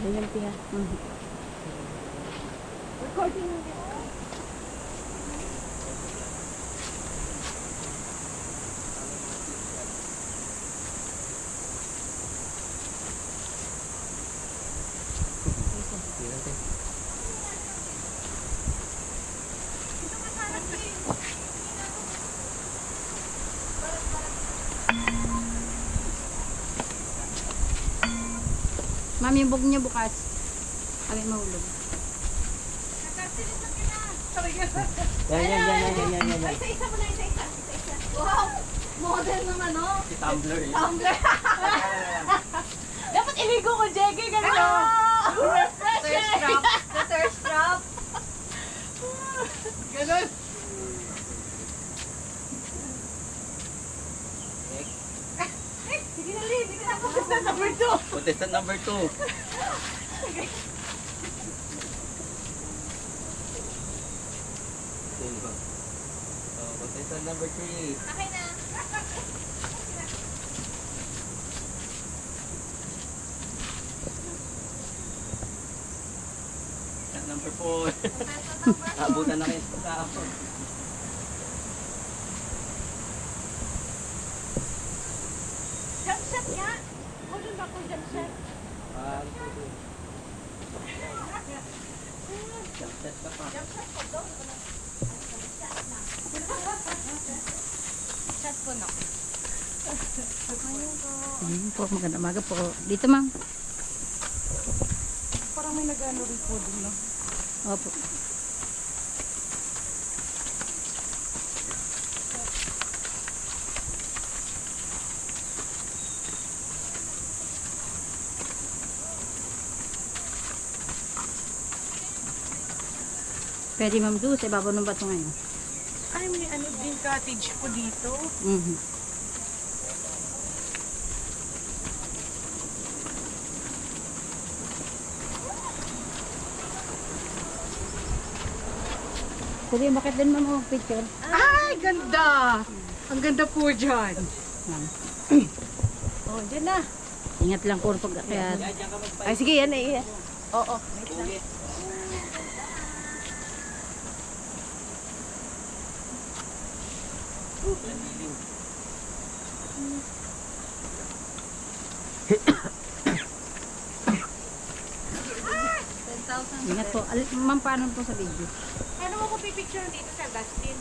Ganyan tiya. Recording mo dito. Mami, yung bug niya bukas. Kami mahulog. Yan. Isa-isa mo na, isa-isa. Wow! Model ng ano? Si Tumblr. Tumbler. Dapat iligo ko, Jeggy. Ganito. Thirst trap. The thirst trap. Ganun. Sige na, Lee. Sige na. Contestant number 2. Contestant number 2. Contestant number 3. Okay na. Number 4. Abutan na kayo sa tao. Jump shot nga. Hold back ng jump shot. Jump set ka pa. Jump shot po daw. Shot po no. Ayun po, magandang umaga po. Dito ma'am. Parang may nag-ano rin po dun, no? Opo. Pwede ma'am doon sa ibabaw ng bato ngayon. Ay, may ano din cottage po dito. Pwede bakit din ma'am ang picture? Ay, ganda! Ang ganda po dyan. Ma'am. Oh, dyan na. Ingat lang po pag kaya. Ay, sige, yan eh. Oo, wait lang. Ingat po. Ma'am, paano po sa video? Ano mo ko pipicture dito sa Dustin?